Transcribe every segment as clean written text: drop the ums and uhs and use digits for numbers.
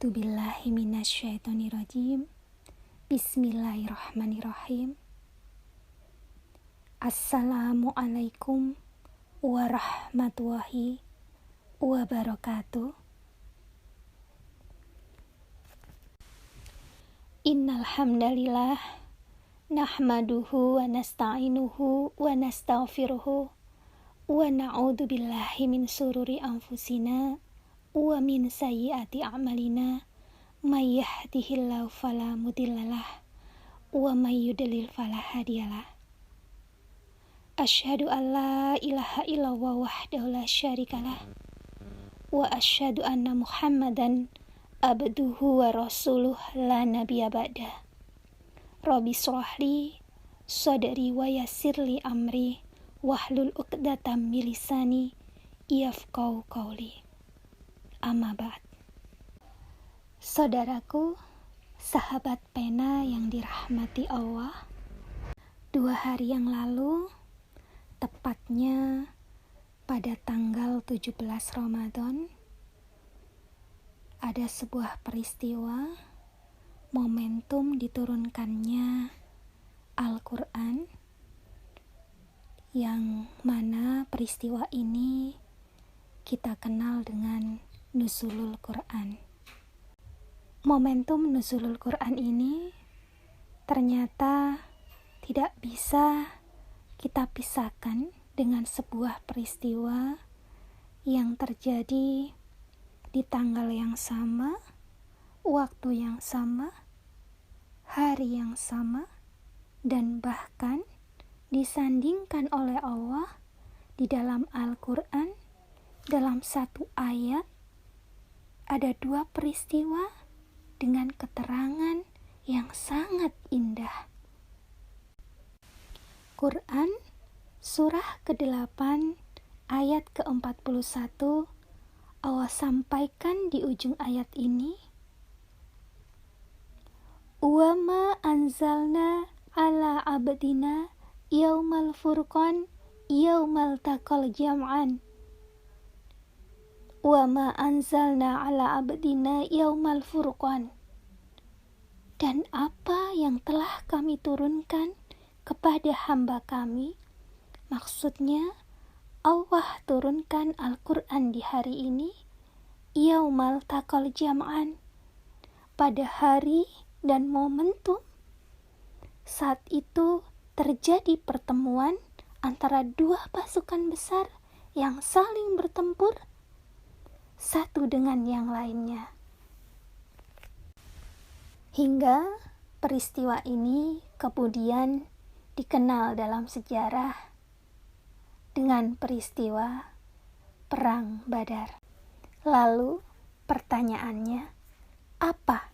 A'udzubillahi minasyaitonirrajim. Bismillahirrahmanirrahim. Assalamualaikum warahmatullahi wabarakatuh. Innal hamdalillah nahmaduhu wa nasta'inuhu wa nastaghfiruhu wa na'udzubillahi min sururi anfusina wa min sayyiati a'malina may yahdihillahu fala mudhillalah wa may yudlil fala hadiyalah. Asyhadu an la ilaha illallah wahdahu la syarikalah wa asyhadu anna Muhammadan abduhu wa rasuluh la nabiyya ba'da. Rabbi shrahli sadri wa yassirli amri wahlul 'uqdatam min lisani yafqahu qawli. Amma ba'd. Saudaraku, sahabat pena yang dirahmati Allah, 2 hari yang lalu, tepatnya pada tanggal 17 Ramadan, ada sebuah peristiwa momentum diturunkannya Al-Quran, yang mana peristiwa ini kita kenal dengan Nuzulul Quran. Momentum Nuzulul Quran ini ternyata tidak bisa kita pisahkan dengan sebuah peristiwa yang terjadi di tanggal yang sama, waktu yang sama, hari yang sama, dan bahkan disandingkan oleh Allah di dalam Al-Quran dalam satu ayat. Ada 2 peristiwa dengan keterangan yang sangat indah. Quran surah ke-8 ayat ke-41, Allah sampaikan di ujung ayat ini, wa ma anzalna ala abdina yaumal furqan yaumal taqal jam'an. Wa ma anzalna ala abdina yaumal furqan. Dan apa yang telah kami turunkan kepada hamba kami, maksudnya Allah turunkan Al-Quran di hari ini, yaumal taqal jam'an, pada hari dan momentum saat itu terjadi pertemuan antara 2 pasukan besar yang saling bertempur satu dengan yang lainnya. Hingga peristiwa ini kemudian dikenal dalam sejarah dengan peristiwa Perang Badar. Lalu pertanyaannya, apa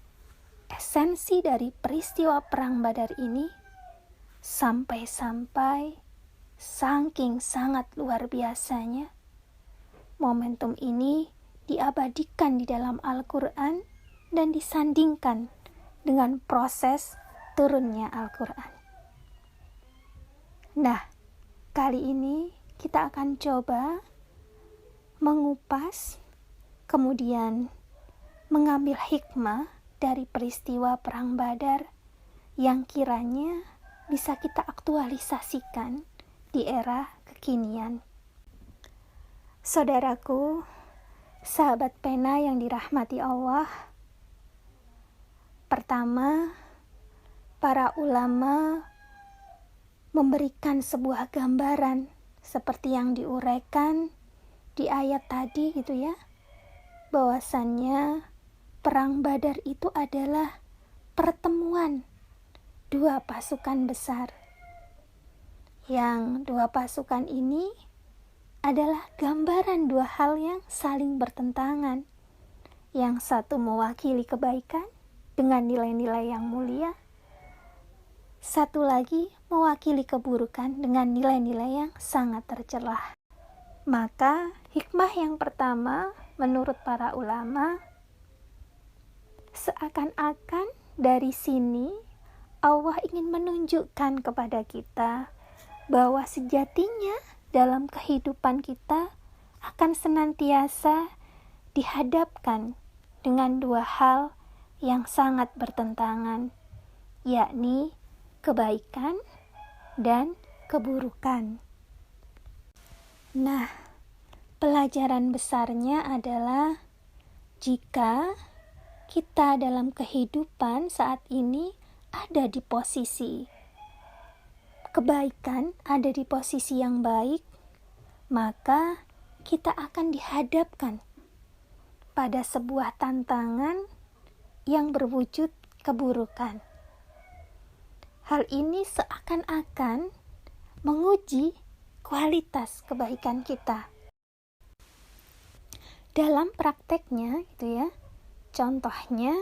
esensi dari peristiwa Perang Badar ini? Sampai-sampai saking sangat luar biasanya momentum ini diabadikan di dalam Al-Quran dan disandingkan dengan proses turunnya Al-Quran. Nah, kali ini kita akan coba mengupas, kemudian mengambil hikmah dari peristiwa Perang Badar yang kiranya bisa kita aktualisasikan di era kekinian. Saudaraku, sahabat pena yang dirahmati Allah, pertama, para ulama memberikan sebuah gambaran seperti yang diuraikan di ayat tadi gitu ya, bahwasannya Perang Badar itu adalah pertemuan 2 pasukan besar, yang 2 pasukan ini adalah gambaran 2 hal yang saling bertentangan. Yang satu mewakili kebaikan dengan nilai-nilai yang mulia, satu lagi mewakili keburukan dengan nilai-nilai yang sangat tercelah. Maka hikmah yang pertama menurut para ulama, seakan-akan dari sini Allah ingin menunjukkan kepada kita bahwa sejatinya dalam kehidupan kita akan senantiasa dihadapkan dengan dua hal yang sangat bertentangan, yakni kebaikan dan keburukan. Nah, pelajaran besarnya adalah jika kita dalam kehidupan saat ini ada di posisi kebaikan, ada di posisi yang baik, maka kita akan dihadapkan pada sebuah tantangan yang berwujud keburukan. Hal ini seakan-akan menguji kualitas kebaikan kita. Dalam prakteknya, contohnya,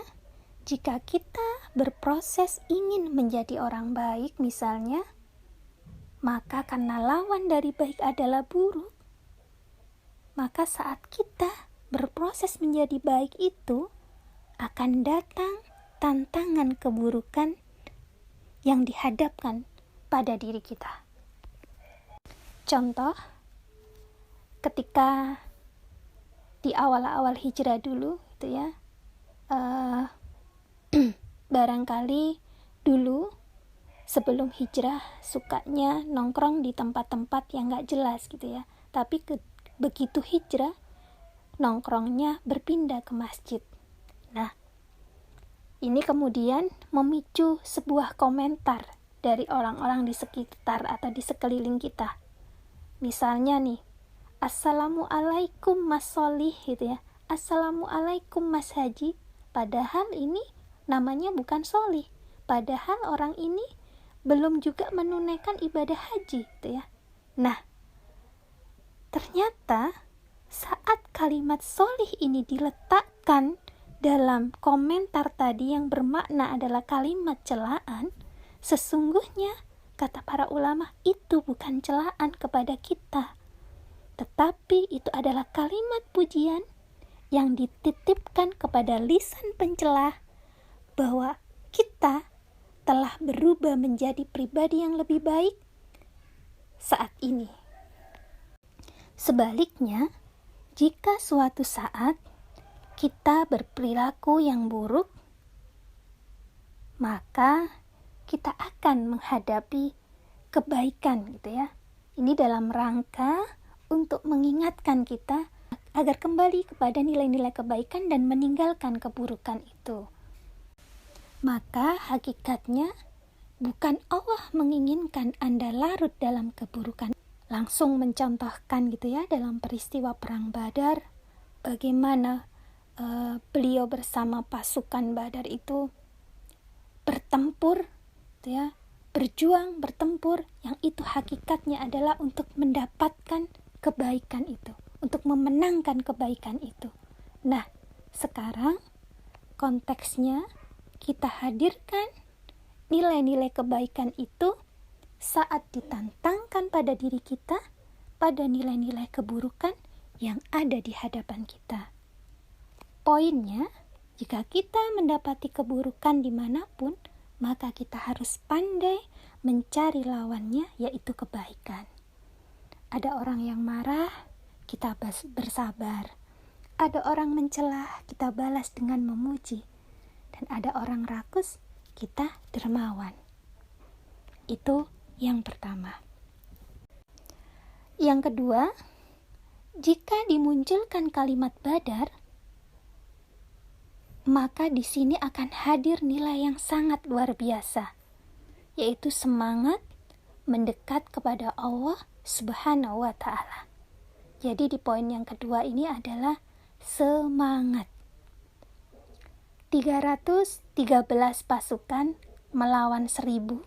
jika kita berproses ingin menjadi orang baik misalnya, maka karena lawan dari baik adalah buruk, maka saat kita berproses menjadi baik itu, akan datang tantangan keburukan yang dihadapkan pada diri kita. Contoh, ketika di awal-awal hijrah dulu, barangkali dulu sebelum hijrah sukanya nongkrong di tempat-tempat yang gak jelas tapi begitu hijrah nongkrongnya berpindah ke masjid. Nah, ini kemudian memicu sebuah komentar dari orang-orang di sekitar atau di sekeliling kita. Misalnya nih, Assalamualaikum Mas Solih Assalamualaikum Mas Haji. Padahal ini namanya bukan Solih. Padahal orang ini belum juga menunaikan ibadah haji Nah, ternyata saat kalimat Solih ini diletakkan dalam komentar tadi yang bermakna adalah kalimat celaan, sesungguhnya kata para ulama itu bukan celaan kepada kita, tetapi itu adalah kalimat pujian yang dititipkan kepada lisan pencelah bahwa kita telah berubah menjadi pribadi yang lebih baik saat ini. Sebaliknya, jika suatu saat kita berperilaku yang buruk, maka kita akan menghadapi kebaikan Ini dalam rangka untuk mengingatkan kita agar kembali kepada nilai-nilai kebaikan dan meninggalkan keburukan itu. Maka hakikatnya bukan Allah menginginkan Anda larut dalam keburukan. Langsung mencontohkan dalam peristiwa perang Badar, bagaimana beliau bersama pasukan Badar itu bertempur berjuang bertempur, yang itu hakikatnya adalah untuk mendapatkan kebaikan itu, untuk memenangkan kebaikan itu. Nah, sekarang konteksnya kita hadirkan nilai-nilai kebaikan itu saat ditantangkan pada diri kita, pada nilai-nilai keburukan yang ada di hadapan kita. Poinnya, jika kita mendapati keburukan dimanapun, maka kita harus pandai mencari lawannya, yaitu kebaikan. Ada orang yang marah, kita bersabar. Ada orang mencela, kita balas dengan memuji. Dan ada orang rakus, kita dermawan. Itu yang pertama. Yang kedua, jika dimunculkan kalimat Badar, maka di sini akan hadir nilai yang sangat luar biasa, yaitu semangat mendekat kepada Allah Subhanahu wa Ta'ala. Jadi di poin yang kedua ini adalah semangat. 313 pasukan melawan 1000.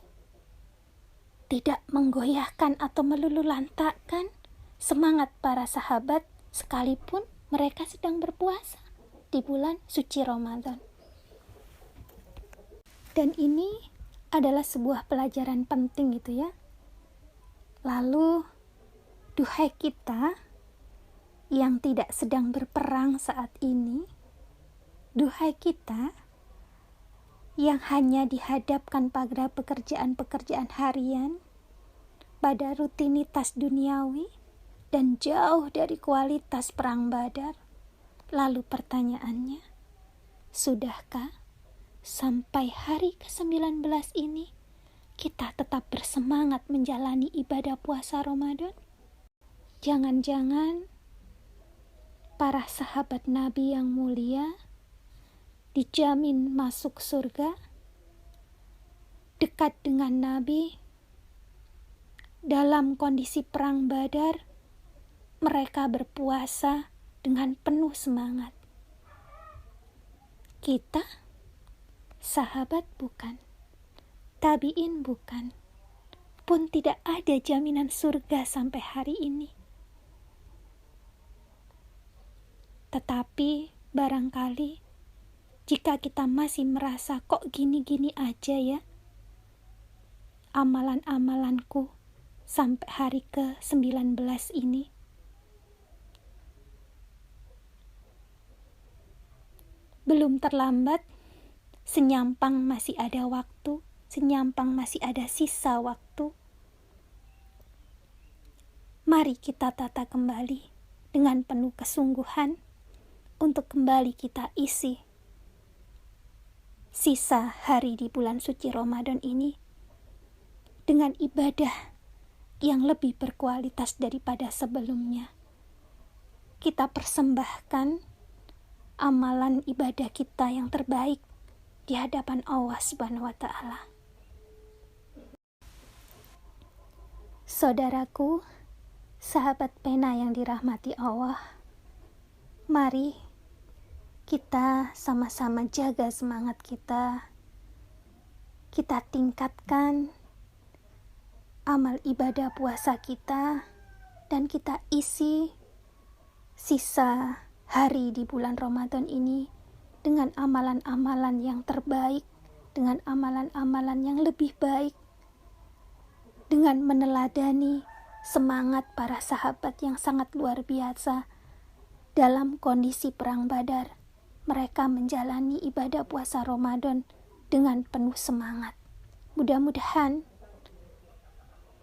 Tidak menggoyahkan atau meluluhlantakkan semangat para sahabat sekalipun mereka sedang berpuasa di bulan suci Ramadan. Dan ini adalah sebuah pelajaran penting Lalu, duhai kita yang tidak sedang berperang saat ini, duhai kita yang hanya dihadapkan pada pekerjaan-pekerjaan harian, pada rutinitas duniawi, dan jauh dari kualitas perang Badar. Lalu pertanyaannya, Sudahkah sampai hari ke-19 ini kita tetap bersemangat menjalani ibadah puasa Ramadan? Jangan-jangan para sahabat Nabi yang mulia dijamin masuk surga, dekat dengan Nabi, dalam kondisi perang Badar, mereka berpuasa dengan penuh semangat. Kita, sahabat bukan, tabiin bukan, pun tidak ada jaminan surga sampai hari ini. Tetapi barangkali jika kita masih merasa kok gini-gini aja ya, amalan-amalanku sampai hari ke-19 ini, belum terlambat, senyampang masih ada waktu, senyampang masih ada sisa waktu. Mari kita tata kembali dengan penuh kesungguhan untuk kembali kita isi sisa hari di bulan suci Ramadan ini dengan ibadah yang lebih berkualitas daripada sebelumnya. Kita persembahkan amalan ibadah kita yang terbaik di hadapan Allah Subhanahu wa Ta'ala. Saudaraku, sahabat pena yang dirahmati Allah, mari kita sama-sama jaga semangat kita. Kita tingkatkan amal ibadah puasa kita dan kita isi sisa hari di bulan Ramadan ini dengan amalan-amalan yang terbaik, dengan amalan-amalan yang lebih baik, dengan meneladani semangat para sahabat yang sangat luar biasa dalam kondisi perang Badar. Mereka menjalani ibadah puasa Ramadan dengan penuh semangat. Mudah-mudahan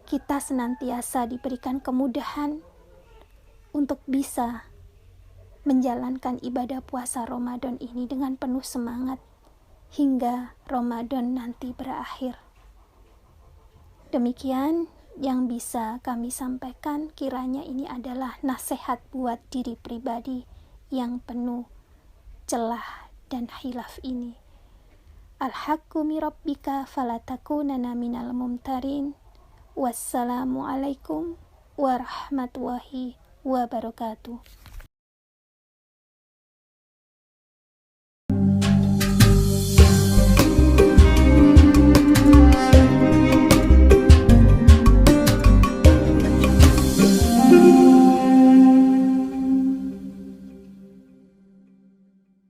kita senantiasa diberikan kemudahan untuk bisa menjalankan ibadah puasa Ramadan ini dengan penuh semangat hingga Ramadan nanti berakhir. Demikian yang bisa kami sampaikan, kiranya ini adalah nasihat buat diri pribadi yang penuh celah dan khilaf ini. Al-haqqu min rabbika falatakunanna minal mumtarin. Wassalamualaikum warahmatullahi wabarakatuh.